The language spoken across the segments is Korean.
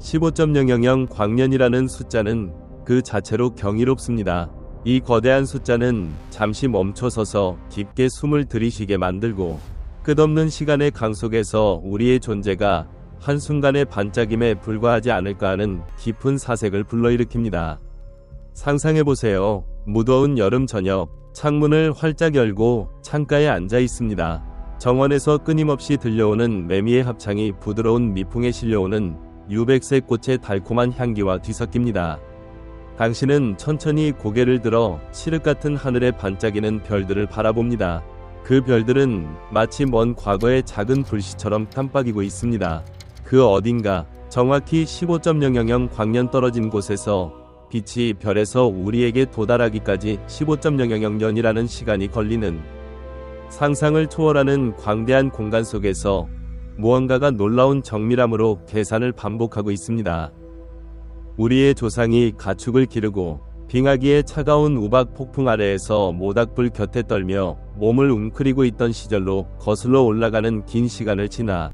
15.000 광년이라는 숫자는 그 자체로 경이롭습니다. 이 거대한 숫자는 잠시 멈춰서서 깊게 숨을 들이쉬게 만들고 끝없는 시간의 강 속에서 우리의 존재가 한순간의 반짝임에 불과하지 않을까 하는 깊은 사색을 불러일으킵니다. 상상해보세요. 무더운 여름 저녁, 창문을 활짝 열고 창가에 앉아 있습니다. 정원에서 끊임없이 들려오는 매미의 합창이 부드러운 미풍에 실려오는 유백색 꽃의 달콤한 향기와 뒤섞입니다. 당신은 천천히 고개를 들어 칠흑 같은 하늘에 반짝이는 별들을 바라봅니다. 그 별들은 마치 먼 과거의 작은 불씨처럼 깜빡이고 있습니다. 그 어딘가 정확히 15.000 광년 떨어진 곳에서 빛이 별에서 우리에게 도달하기까지 15.000년이라는 시간이 걸리는 상상을 초월하는 광대한 공간 속에서 무언가가 놀라운 정밀함으로 계산을 반복하고 있습니다. 우리의 조상이 가축을 기르고 빙하기의 차가운 우박 폭풍 아래에서 모닥불 곁에 떨며 몸을 웅크리고 있던 시절로 거슬러 올라가는 긴 시간을 지나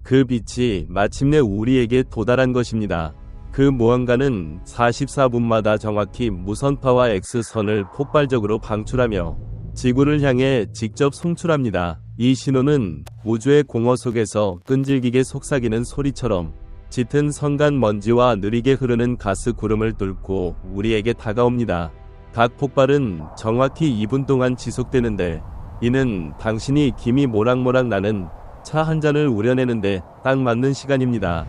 그 빛이 마침내 우리에게 도달한 것입니다. 그 무언가는 44분마다 정확히 무선파와 X선을 폭발적으로 방출하며 지구를 향해 직접 송출합니다. 이 신호는 우주의 공허 속에서 끈질기게 속삭이는 소리처럼 짙은 성간 먼지와 느리게 흐르는 가스 구름을 뚫고 우리에게 다가옵니다. 각 폭발은 정확히 2분 동안 지속되는데 이는 당신이 김이 모락모락 나는 차 한 잔을 우려내는데 딱 맞는 시간입니다.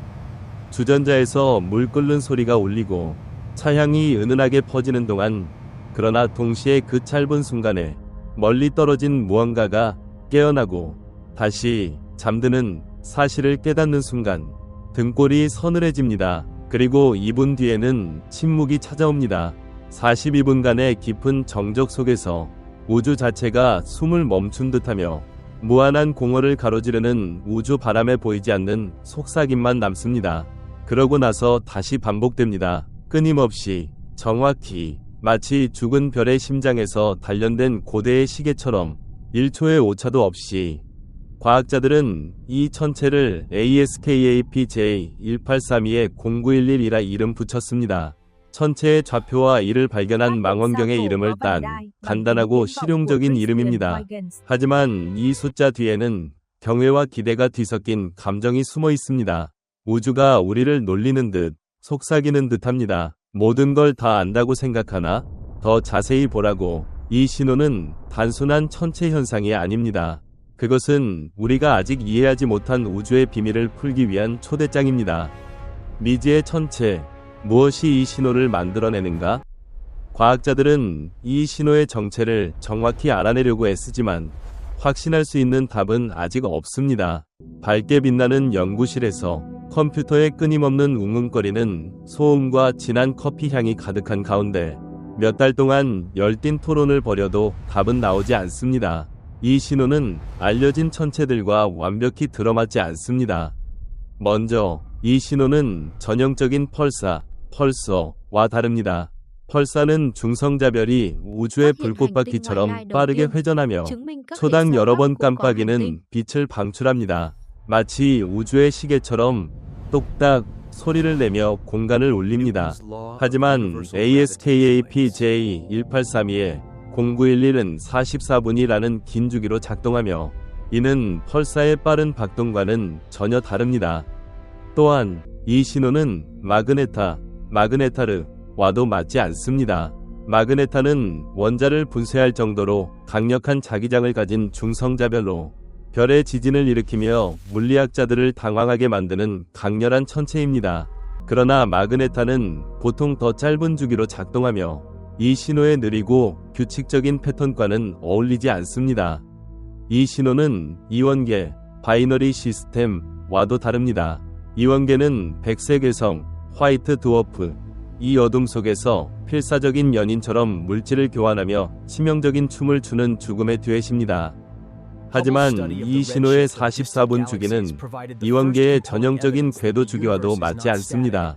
주전자에서 물 끓는 소리가 울리고 차향이 은은하게 퍼지는 동안, 그러나 동시에 그 짧은 순간에 멀리 떨어진 무언가가 깨어나고 다시 잠드는 사실을 깨닫는 순간 등골이 서늘해집니다. 그리고 2분 뒤에는 침묵이 찾아옵니다. 42분간의 깊은 정적 속에서 우주 자체가 숨을 멈춘 듯하며 무한한 공허를 가로지르는 우주 바람에 보이지 않는 속삭임만 남습니다. 그러고 나서 다시 반복됩니다. 끊임없이, 정확히, 마치 죽은 별의 심장에서 단련된 고대의 시계처럼 1초의 오차도 없이. 과학자들은 이 천체를 ASKAPJ1832-0911이라 이름 붙였습니다. 천체의 좌표와 이를 발견한 망원경의 이름을 딴 간단하고 실용적인 이름입니다. 하지만 이 숫자 뒤에는 경외와 기대가 뒤섞인 감정이 숨어 있습니다. 우주가 우리를 놀리는 듯, 속삭이는 듯합니다. 모든 걸 다 안다고 생각하나? 더 자세히 보라고. 이 신호는 단순한 천체 현상이 아닙니다. 그것은 우리가 아직 이해하지 못한 우주의 비밀을 풀기 위한 초대장입니다. 미지의 천체, 무엇이 이 신호를 만들어내는가? 과학자들은 이 신호의 정체를 정확히 알아내려고 애쓰지만 확신할 수 있는 답은 아직 없습니다. 밝게 빛나는 연구실에서 컴퓨터의 끊임없는 웅웅거리는 소음과 진한 커피 향이 가득한 가운데 몇 달 동안 열띤 토론을 벌여도 답은 나오지 않습니다. 이 신호는 알려진 천체들과 완벽히 들어맞지 않습니다. 먼저 이 신호는 전형적인 펄서와 다릅니다. 펄사는 중성자별이 우주의 불꽃바퀴처럼 빠르게 회전하며 초당 여러 번 깜빡이는 빛을 방출합니다. 마치 우주의 시계처럼 똑딱 소리를 내며 공간을 울립니다. 하지만 ASKAPJ1832-0911은 44분이라는 긴 주기로 작동하며 이는 펄사의 빠른 박동과는 전혀 다릅니다. 또한 이 신호는 마그네타르와도 맞지 않습니다. 마그네타는 원자를 분쇄할 정도로 강력한 자기장을 가진 중성자별로 별의 지진을 일으키며 물리학자들을 당황하게 만드는 강렬한 천체입니다. 그러나 마그네타는 보통 더 짧은 주기로 작동하며 이 신호의 느리고 규칙적인 패턴과는 어울리지 않습니다. 이 신호는 이원계, 바이너리 시스템와도 다릅니다. 이원계는 백색 외성, 화이트 드워프, 이 어둠 속에서 필사적인 연인처럼 물질을 교환하며 치명적인 춤을 추는 죽음의 듀엣입니다. 하지만 이 신호의 44분 주기는 이원계의 전형적인 궤도 주기와도 맞지 않습니다.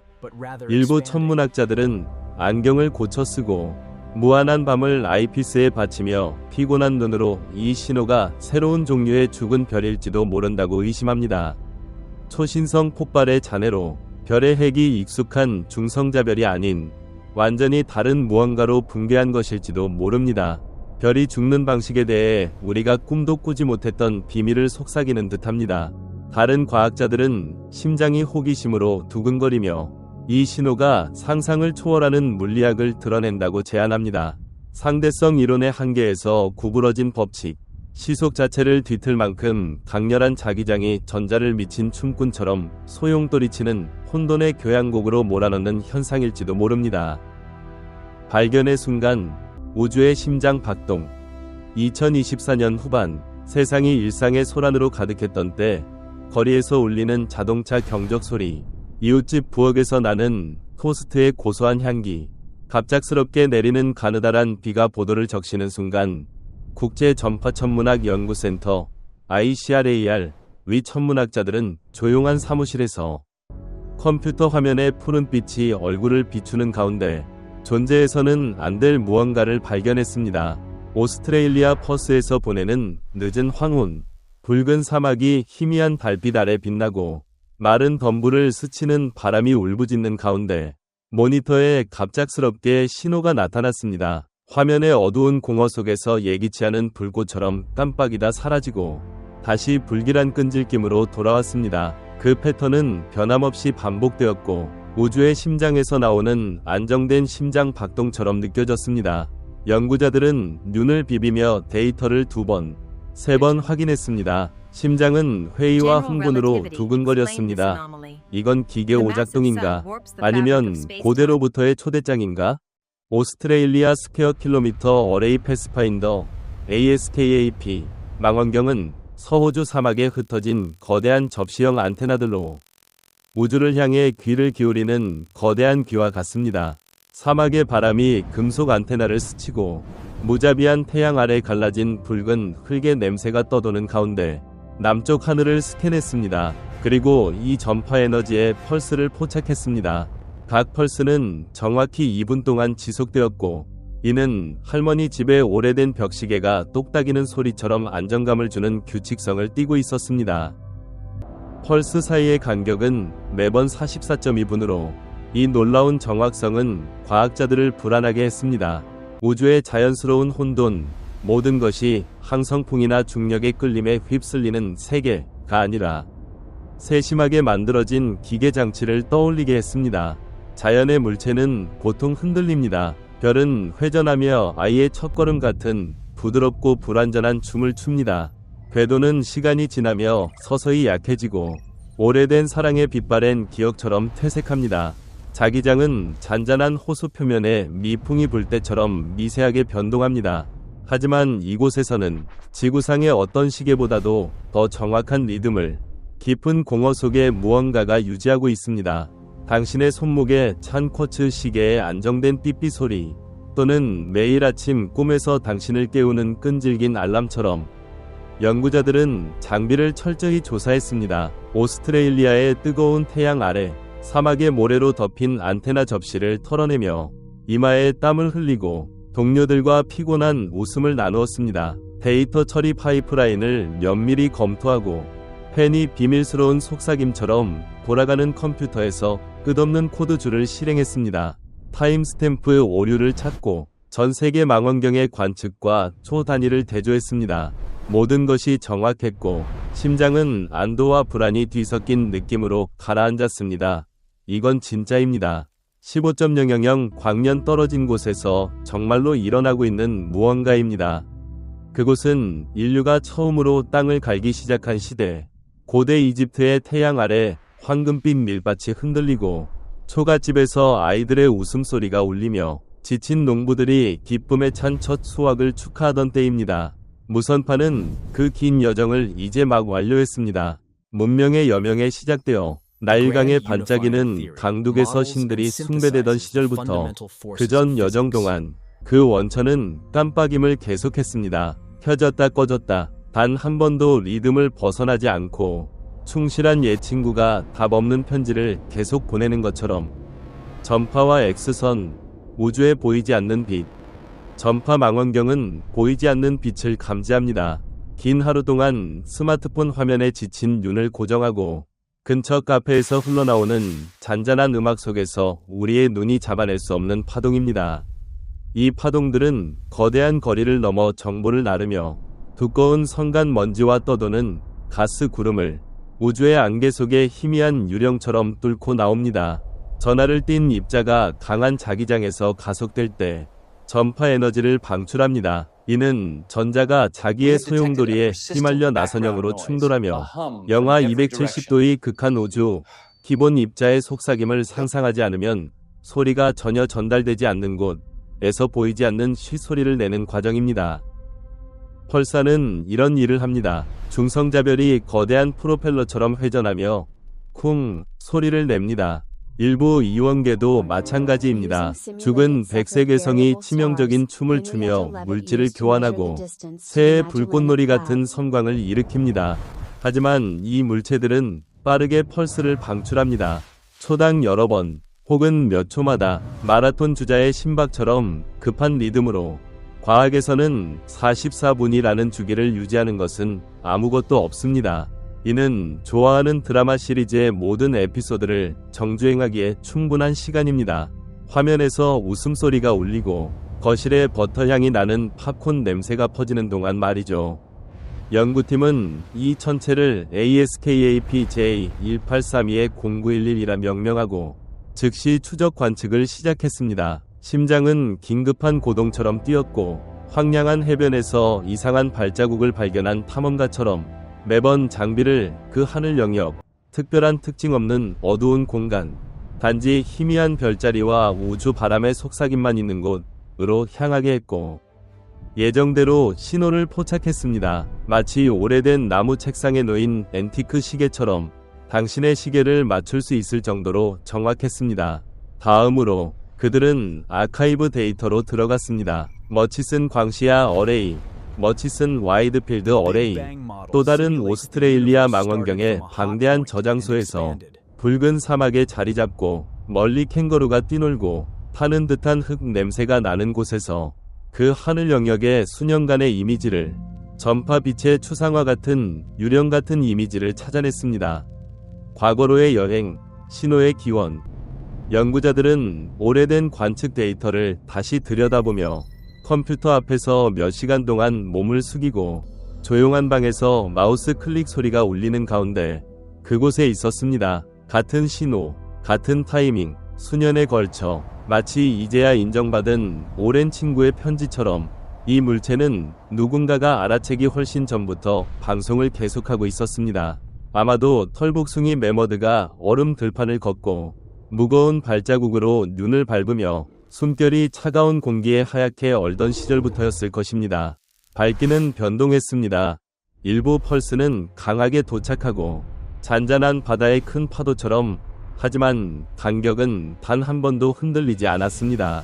일부 천문학자들은 안경을 고쳐 쓰고 무한한 밤을 아이피스에 바치며 피곤한 눈으로 이 신호가 새로운 종류의 죽은 별일지도 모른다고 의심합니다. 초신성 폭발의 잔해로 별의 핵이 익숙한 중성자별이 아닌 완전히 다른 무언가로 붕괴한 것일지도 모릅니다. 별이 죽는 방식에 대해 우리가 꿈도 꾸지 못했던 비밀을 속삭이는 듯합니다. 다른 과학자들은 심장이 호기심으로 두근거리며 이 신호가 상상을 초월하는 물리학을 드러낸다고 제안합니다. 상대성 이론의 한계에서 구부러진 법칙, 시속 자체를 뒤틀 만큼 강렬한 자기장이 전자를 미친 춤꾼처럼 소용돌이치는 혼돈의 교향곡으로 몰아넣는 현상일지도 모릅니다. 발견의 순간, 우주의 심장 박동. 2024년 후반, 세상이 일상의 소란으로 가득했던 때, 거리에서 울리는 자동차 경적 소리, 이웃집 부엌에서 나는 토스트의 고소한 향기, 갑작스럽게 내리는 가느다란 비가 보도를 적시는 순간, 국제전파천문학연구센터 ICRAR 위 천문학자들은 조용한 사무실에서 컴퓨터 화면에 푸른빛이 얼굴을 비추는 가운데 존재해서는 안 될 무언가를 발견했습니다. 오스트레일리아 퍼스에서 보내는 늦은 황혼, 붉은 사막이 희미한 달빛 아래 빛나고 마른 덤불을 스치는 바람이 울부짖는 가운데 모니터에 갑작스럽게 신호가 나타났습니다. 화면의 어두운 공허 속에서 예기치 않은 불꽃처럼 깜빡이다 사라지고 다시 불길한 끈질김으로 돌아왔습니다. 그 패턴은 변함없이 반복되었고 우주의 심장에서 나오는 안정된 심장 박동처럼 느껴졌습니다. 연구자들은 눈을 비비며 데이터를 2번, 3번 확인했습니다. 심장은 회의와 흥분으로 두근거렸습니다. 이건 기계 오작동인가? 아니면 고대로부터의 초대장인가? 오스트레일리아 스퀘어 킬로미터 어레이 패스파인더 ASKAP 망원경은 서호주 사막에 흩어진 거대한 접시형 안테나들로 우주를 향해 귀를 기울이는 거대한 귀와 같습니다. 사막의 바람이 금속 안테나를 스치고 무자비한 태양 아래 갈라진 붉은 흙의 냄새가 떠도는 가운데 남쪽 하늘을 스캔했습니다. 그리고 이 전파 에너지의 펄스를 포착했습니다. 각 펄스는 정확히 2분 동안 지속되었고 이는 할머니 집의 오래된 벽시계가 똑딱이는 소리처럼 안정감을 주는 규칙성을 띠고 있었습니다. 펄스 사이의 간격은 매번 44.2분으로 이 놀라운 정확성은 과학자들을 불안하게 했습니다. 우주의 자연스러운 혼돈, 모든 것이 항성풍이나 중력의 끌림에 휩쓸리는 세계가 아니라 세심하게 만들어진 기계 장치를 떠올리게 했습니다. 자연의 물체는 보통 흔들립니다. 별은 회전하며 아이의 첫걸음 같은 부드럽고 불완전한 춤을 춥니다. 궤도는 시간이 지나며 서서히 약해지고 오래된 사랑의 빛바랜 기억처럼 퇴색합니다. 자기장은 잔잔한 호수 표면에 미풍이 불 때처럼 미세하게 변동합니다. 하지만 이곳에서는 지구상의 어떤 시계보다도 더 정확한 리듬을 깊은 공허 속에 무언가가 유지하고 있습니다. 당신의 손목에 찬 쿼츠 시계의 안정된 삐삐 소리, 또는 매일 아침 꿈에서 당신을 깨우는 끈질긴 알람처럼 연구자들은 장비를 철저히 조사했습니다. 오스트레일리아의 뜨거운 태양 아래 사막의 모래로 덮인 안테나 접시를 털어내며 이마에 땀을 흘리고 동료들과 피곤한 웃음을 나누었습니다. 데이터 처리 파이프라인을 면밀히 검토하고 펜이 비밀스러운 속삭임처럼 돌아가는 컴퓨터에서 끝없는 코드줄을 실행했습니다. 타임스탬프 오류를 찾고 전 세계 망원경의 관측과 초단위를 대조했습니다. 모든 것이 정확했고 심장은 안도와 불안이 뒤섞인 느낌으로 가라앉았습니다. 이건 진짜입니다. 15.000 광년 떨어진 곳에서 정말로 일어나고 있는 무언가입니다. 그곳은 인류가 처음으로 땅을 갈기 시작한 시대, 고대 이집트의 태양 아래 황금빛 밀밭이 흔들리고 초가집에서 아이들의 웃음소리가 울리며 지친 농부들이 기쁨에 찬 첫 수확을 축하하던 때입니다. 무선파는 그 긴 여정을 이제 막 완료했습니다. 문명의 여명에 시작되어 나일강에 반짝이는 강둑에서 신들이 숭배되던 시절부터 그전 여정 동안 그 원천은 깜빡임을 계속했습니다. 켜졌다 꺼졌다. 단 한 번도 리듬을 벗어나지 않고 충실한 옛 친구가 답 없는 편지를 계속 보내는 것처럼 전파와 X선, 우주에 보이지 않는 빛. 전파 망원경은 보이지 않는 빛을 감지합니다. 긴 하루 동안 스마트폰 화면에 지친 눈을 고정하고 근처 카페에서 흘러나오는 잔잔한 음악 속에서 우리의 눈이 잡아낼 수 없는 파동입니다. 이 파동들은 거대한 거리를 넘어 정보를 나르며 두꺼운 성간 먼지와 떠도는 가스 구름을 우주의 안개 속에 희미한 유령처럼 뚫고 나옵니다. 전하를 띤 입자가 강한 자기장에서 가속될 때 전파 에너지를 방출합니다. 이는 전자가 자기의 소용돌이에 휘말려 나선형으로 충돌하며 영하 270도의 극한 우주, 기본 입자의 속삭임을 상상하지 않으면 소리가 전혀 전달되지 않는 곳에서 보이지 않는 쉬소리를 내는 과정입니다. 펄사는 이런 일을 합니다. 중성자별이 거대한 프로펠러처럼 회전하며 쿵 소리를 냅니다. 일부 이원계도 마찬가지입니다. 죽은 백색외성이 치명적인 춤을 추며 물질을 교환하고 새의 불꽃놀이 같은 성광을 일으킵니다. 하지만 이 물체들은 빠르게 펄스를 방출합니다. 초당 여러 번 혹은 몇 초마다 마라톤 주자의 심박처럼 급한 리듬으로. 과학에서는 44분이라는 주기를 유지하는 것은 아무것도 없습니다. 이는 좋아하는 드라마 시리즈의 모든 에피소드를 정주행하기에 충분한 시간입니다. 화면에서 웃음소리가 울리고 거실에 버터향이 나는 팝콘 냄새가 퍼지는 동안 말이죠. 연구팀은 이 천체를 ASKAP-J1832-0911이라 명명하고 즉시 추적 관측을 시작했습니다. 심장은 긴급한 고동처럼 뛰었고 황량한 해변에서 이상한 발자국을 발견한 탐험가처럼 매번 장비를 그 하늘 영역, 특별한 특징 없는 어두운 공간, 단지 희미한 별자리와 우주 바람의 속삭임만 있는 곳으로 향하게 했고 예정대로 신호를 포착했습니다. 마치 오래된 나무 책상에 놓인 앤티크 시계처럼 당신의 시계를 맞출 수 있을 정도로 정확했습니다. 다음으로 그들은 아카이브 데이터로 들어갔습니다. 머치슨 광시야 어레이, 머치슨 와이드필드 어레이, 또 다른 오스트레일리아 망원경의 방대한 저장소에서 붉은 사막에 자리 잡고 멀리 캥거루가 뛰놀고 타는 듯한 흙 냄새가 나는 곳에서 그 하늘 영역의 수년간의 이미지를 전파 빛의 추상화 같은 유령 같은 이미지를 찾아냈습니다. 과거로의 여행, 신호의 기원. 연구자들은 오래된 관측 데이터를 다시 들여다보며 컴퓨터 앞에서 몇 시간 동안 몸을 숙이고 조용한 방에서 마우스 클릭 소리가 울리는 가운데 그곳에 있었습니다. 같은 신호, 같은 타이밍, 수년에 걸쳐 마치 이제야 인정받은 오랜 친구의 편지처럼 이 물체는 누군가가 알아채기 훨씬 전부터 방송을 계속하고 있었습니다. 아마도 털복숭이 매머드가 얼음 들판을 걷고 무거운 발자국으로 눈을 밟으며 숨결이 차가운 공기에 하얗게 얼던 시절부터였을 것입니다. 밝기는 변동했습니다. 일부 펄스는 강하게 도착하고 잔잔한 바다의 큰 파도처럼, 하지만 간격은 단 한 번도 흔들리지 않았습니다.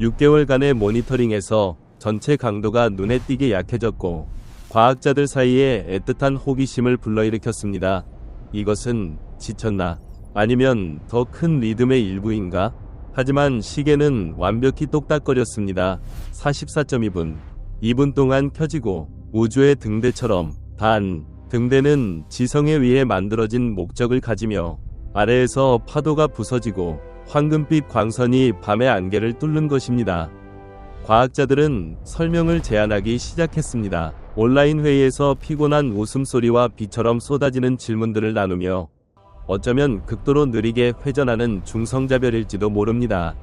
6개월간의 모니터링에서 전체 강도가 눈에 띄게 약해졌고 과학자들 사이에 애틋한 호기심을 불러일으켰습니다. 이것은 지쳤나? 아니면 더 큰 리듬의 일부인가? 하지만 시계는 완벽히 똑딱거렸습니다. 44.2분. 2분 동안 켜지고 우주의 등대처럼. 단, 등대는 지성에 의해 만들어진 목적을 가지며 아래에서 파도가 부서지고 황금빛 광선이 밤의 안개를 뚫는 것입니다. 과학자들은 설명을 제안하기 시작했습니다. 온라인 회의에서 피곤한 웃음소리와 비처럼 쏟아지는 질문들을 나누며 어쩌면 극도로 느리게 회전하는 중성자별일지도 모릅니다.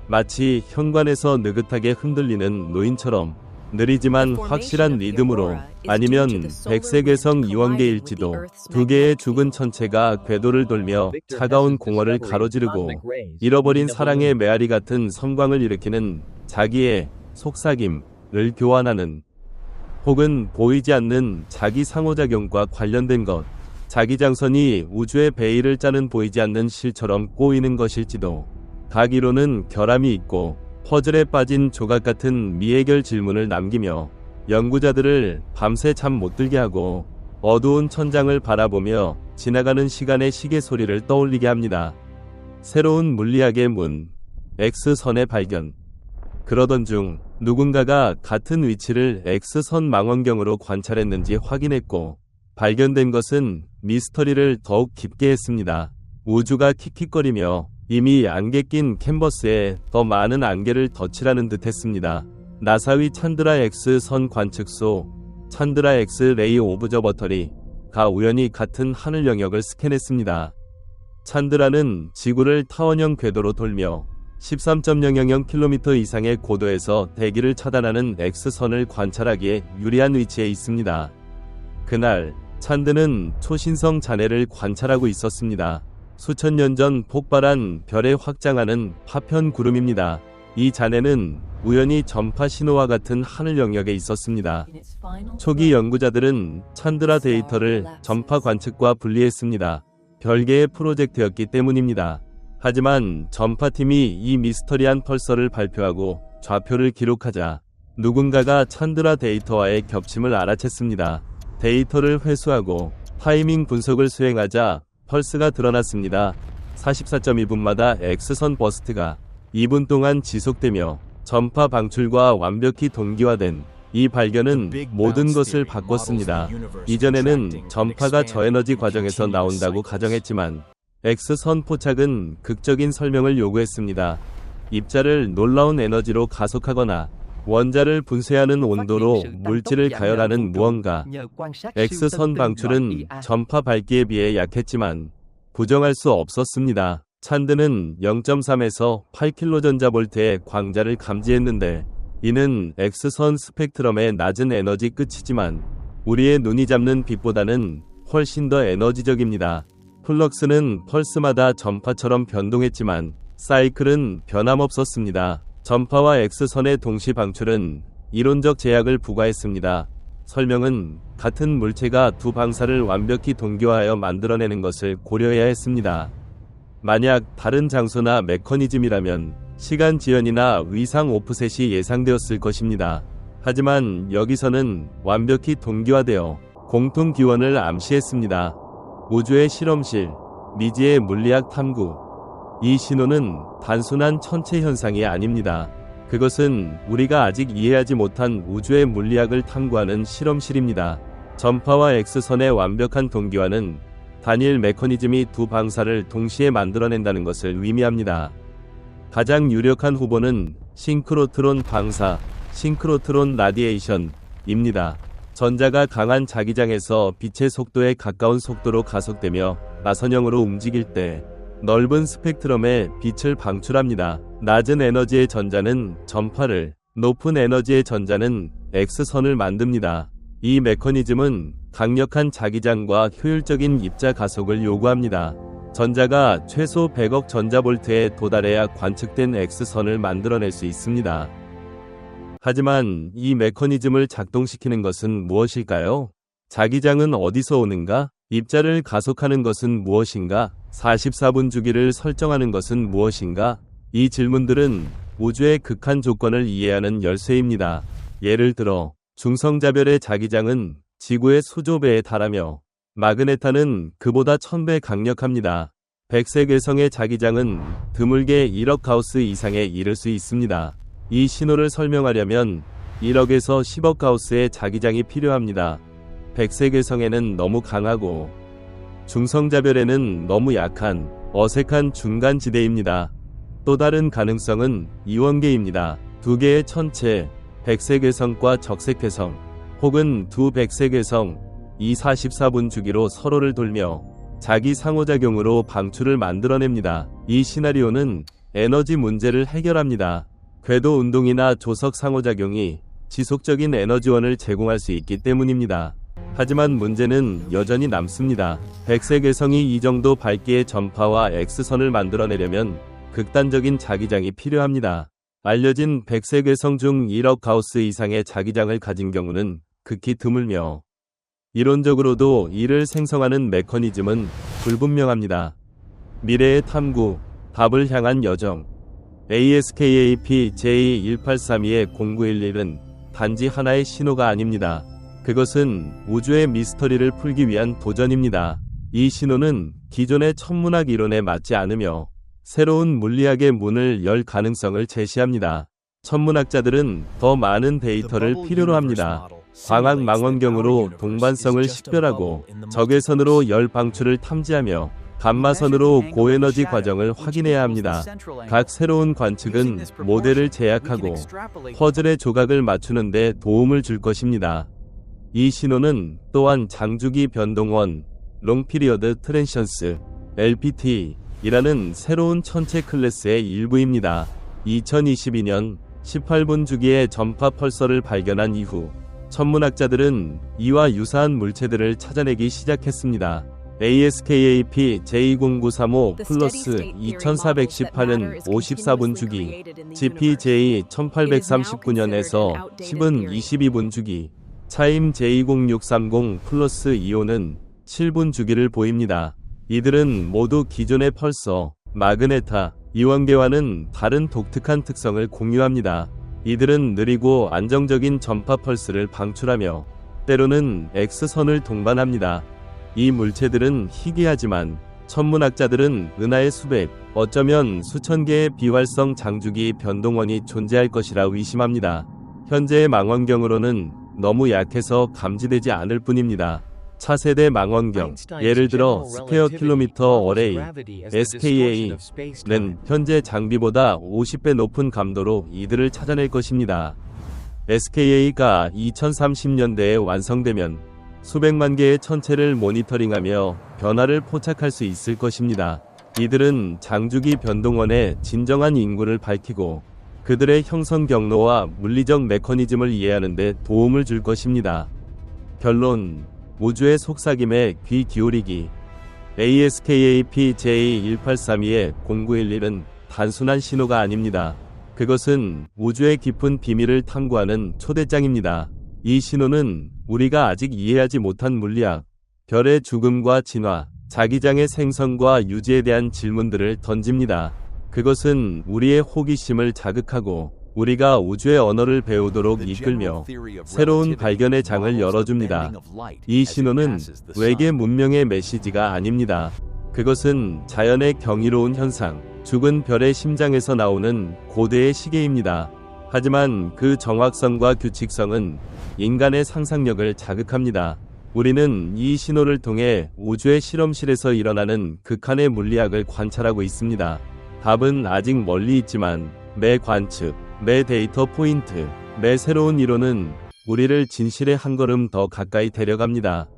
마치 현관에서 느긋하게 흔들리는 노인처럼 느리지만 확실한 리듬으로, 아니면 백색외성 이원계일지도. 두 개의 죽은 천체가 궤도를 돌며 차가운 공허를 가로지르고 잃어버린 사랑의 메아리 같은 성광을 일으키는 자기의 속삭임을 교환하는, 혹은 보이지 않는 자기 상호작용과 관련된 것. 자기장선이 우주의 베일을 짜는 보이지 않는 실처럼 꼬이는 것일지도. 각 이론은 결함이 있고 퍼즐에 빠진 조각 같은 미해결 질문을 남기며 연구자들을 밤새 잠 못 들게 하고 어두운 천장을 바라보며 지나가는 시간의 시계 소리를 떠올리게 합니다. 새로운 물리학의 문, X선의 발견. 그러던 중 누군가가 같은 위치를 X선 망원경으로 관찰했는지 확인했고 발견된 것은 미스터리를 더욱 깊게 했습니다. 우주가 킥킥거리며 이미 안개 낀 캔버스에 더 많은 안개를 덧칠하는 듯 했습니다. 나사의 찬드라 X 선 관측소 찬드라 X 레이 오브저버터리가 우연히 같은 하늘 영역을 스캔했습니다. 찬드라는 지구를 타원형 궤도로 돌며 13.000km 이상의 고도에서 대기를 차단하는 X선을 관찰하기에 유리한 위치에 있습니다. 그날 찬드는 초신성 잔해를 관찰하고 있었습니다. 수천 년 전 폭발한 별에 확장하는 파편 구름입니다. 이 잔해는 우연히 전파 신호와 같은 하늘 영역에 있었습니다. 초기 연구자들은 찬드라 데이터를 전파 관측과 분리했습니다. 별개의 프로젝트였기 때문입니다. 하지만 전파팀이 이 미스터리한 펄서를 발표하고 좌표를 기록하자 누군가가 찬드라 데이터와의 겹침을 알아챘습니다. 데이터를 회수하고 타이밍 분석을 수행하자 펄스가 드러났습니다. 44.2분마다 X선 버스트가 2분 동안 지속되며 전파 방출과 완벽히 동기화된 이 발견은 모든 것을 바꿨습니다. 이전에는 전파가 저에너지 과정에서 나온다고 가정했지만 X선 포착은 극적인 설명을 요구했습니다. 입자를 놀라운 에너지로 가속하거나 원자를 분쇄하는 온도로 물질을 가열하는 무언가. X선 방출은 전파 밝기에 비해 약했지만 부정할 수 없었습니다. 찬드는 0.3에서 8kJ 광자를 감지했는데 이는 X선 스펙트럼의 낮은 에너지 끝이지만 우리의 눈이 잡는 빛보다는 훨씬 더 에너지적입니다. 플럭스는 펄스마다 전파처럼 변동했지만 사이클은 변함없었습니다. 전파와 X선의 동시 방출은 이론적 제약을 부과했습니다. 설명은 같은 물체가 두 방사를 완벽히 동기화하여 만들어내는 것을 고려해야 했습니다. 만약 다른 장소나 메커니즘이라면 시간 지연이나 위상 오프셋이 예상되었을 것입니다. 하지만 여기서는 완벽히 동기화되어 공통 기원을 암시했습니다. 우주의 실험실, 미지의 물리학 탐구. 이 신호는 단순한 천체 현상이 아닙니다. 그것은 우리가 아직 이해하지 못한 우주의 물리학을 탐구하는 실험실입니다. 전파와 X선의 완벽한 동기화는 단일 메커니즘이 두 방사를 동시에 만들어낸다는 것을 의미합니다. 가장 유력한 후보는 싱크로트론 방사, 싱크로트론 라디에이션입니다. 전자가 강한 자기장에서 빛의 속도에 가까운 속도로 가속되며 나선형으로 움직일 때 넓은 스펙트럼에 빛을 방출합니다. 낮은 에너지의 전자는 전파를, 높은 에너지의 전자는 X선을 만듭니다. 이 메커니즘은 강력한 자기장과 효율적인 입자 가속을 요구합니다. 전자가 최소 100억 전자볼트에 도달해야 관측된 X선을 만들어낼 수 있습니다. 하지만 이 메커니즘을 작동시키는 것은 무엇일까요? 자기장은 어디서 오는가? 입자를 가속하는 것은 무엇인가? 44분 주기를 설정하는 것은 무엇인가? 이 질문들은 우주의 극한 조건을 이해하는 열쇠입니다. 예를 들어 중성자별의 자기장은 지구의 수조배에 달하며 마그네타는 그보다 1000배 강력합니다. 백색외성의 자기장은 드물게 1억 가우스 이상에 이를 수 있습니다. 이 신호를 설명하려면 1억에서 10억 가우스의 자기장이 필요합니다. 백색외성에는 너무 강하고 중성자별에는 너무 약한 어색한 중간지대입니다. 또 다른 가능성은 이원계입니다. 두 개의 천체, 백색외성과 적색회성, 혹은 두 백색외성, 이 44분 주기로 서로를 돌며 자기 상호작용으로 방출을 만들어냅니다. 이 시나리오는 에너지 문제를 해결합니다. 궤도 운동이나 조석 상호작용이 지속적인 에너지원을 제공할 수 있기 때문입니다. 하지만 문제는 여전히 남습니다. 백색외성이 이 정도 밝기의 전파와 X선을 만들어내려면 극단적인 자기장이 필요합니다. 알려진 백색외성 중 1억 가우스 이상의 자기장을 가진 경우는 극히 드물며 이론적으로도 이를 생성하는 메커니즘은 불분명합니다. 미래의 탐구, 답을 향한 여정. ASKAP J1832-0911은 단지 하나의 신호가 아닙니다. 그것은 우주의 미스터리를 풀기 위한 도전입니다. 이 신호는 기존의 천문학 이론에 맞지 않으며 새로운 물리학의 문을 열 가능성을 제시합니다. 천문학자들은 더 많은 데이터를 필요로 합니다. 광학 망원경으로 동반성을 식별하고 적외선으로 열 방출을 탐지하며 감마선으로 고에너지 과정을 확인해야 합니다. 각 새로운 관측은 모델을 제약하고 퍼즐의 조각을 맞추는 데 도움을 줄 것입니다. 이 신호는 또한 장주기 변동원, 롱피리어드 트랜션스, LPT 이라는 새로운 천체 클래스의 일부입니다. 2022년 18분 주기의 전파 펄서를 발견한 이후 천문학자들은 이와 유사한 물체들을 찾아내기 시작했습니다. ASKAP J20935 플러스 2418은 54분 주기, GPJ 1839년에서 10은 22분 주기, 차임 J20630 플러스 2호는 7분 주기를 보입니다. 이들은 모두 기존의 펄서, 마그네타, 이원계와는 다른 독특한 특성을 공유합니다. 이들은 느리고 안정적인 전파 펄스를 방출하며 때로는 X선을 동반합니다. 이 물체들은 희귀하지만 천문학자들은 은하의 수백, 어쩌면 수천 개의 비활성 장주기 변동원이 존재할 것이라 의심합니다. 현재의 망원경으로는 너무 약해서 감지되지 않을 뿐입니다. 차세대 망원경, 예를 들어 스퀘어 킬로미터 어레이, SKA는 현재 장비보다 50배 높은 감도로 이들을 찾아낼 것입니다. SKA가 2030년대에 완성되면 수백만 개의 천체를 모니터링하며 변화를 포착할 수 있을 것입니다. 이들은 장주기 변동원의 진정한 인구를 밝히고 그들의 형성 경로와 물리적 메커니즘을 이해하는 데 도움을 줄 것입니다. 결론, 우주의 속삭임에 귀 기울이기. ASKAP J1832의 0911은 단순한 신호가 아닙니다. 그것은 우주의 깊은 비밀을 탐구하는 초대장입니다. 이 신호는 우리가 아직 이해하지 못한 물리학, 별의 죽음과 진화, 자기장의 생성과 유지에 대한 질문들을 던집니다. 그것은 우리의 호기심을 자극하고 우리가 우주의 언어를 배우도록 이끌며 새로운 발견의 장을 열어줍니다. 이 신호는 외계 문명의 메시지가 아닙니다. 그것은 자연의 경이로운 현상, 죽은 별의 심장에서 나오는 고대의 시계입니다. 하지만 그 정확성과 규칙성은 인간의 상상력을 자극합니다. 우리는 이 신호를 통해 우주의 실험실에서 일어나는 극한의 물리학을 관찰하고 있습니다. 답은 아직 멀리 있지만 매 관측, 매 데이터 포인트, 매 새로운 이론은 우리를 진실의 한 걸음 더 가까이 데려갑니다.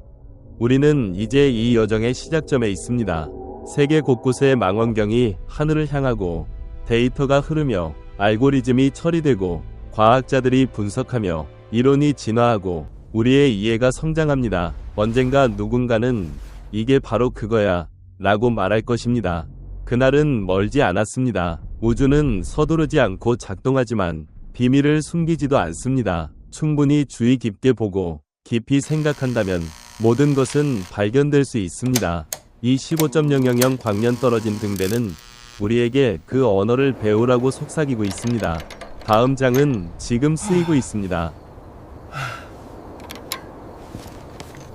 우리는 이제 이 여정의 시작점에 있습니다. 세계 곳곳의 망원경이 하늘을 향하고 데이터가 흐르며 알고리즘이 처리되고 과학자들이 분석하며 이론이 진화하고 우리의 이해가 성장합니다. 언젠가 누군가는 이게 바로 그거야 라고 말할 것입니다. 그날은 멀지 않았습니다. 우주는 서두르지 않고 작동하지만 비밀을 숨기지도 않습니다. 충분히 주의 깊게 보고 깊이 생각한다면 모든 것은 발견될 수 있습니다. 이 15.000 광년 떨어진 등대는 우리에게 그 언어를 배우라고 속삭이고 있습니다. 다음 장은 지금 쓰이고 있습니다.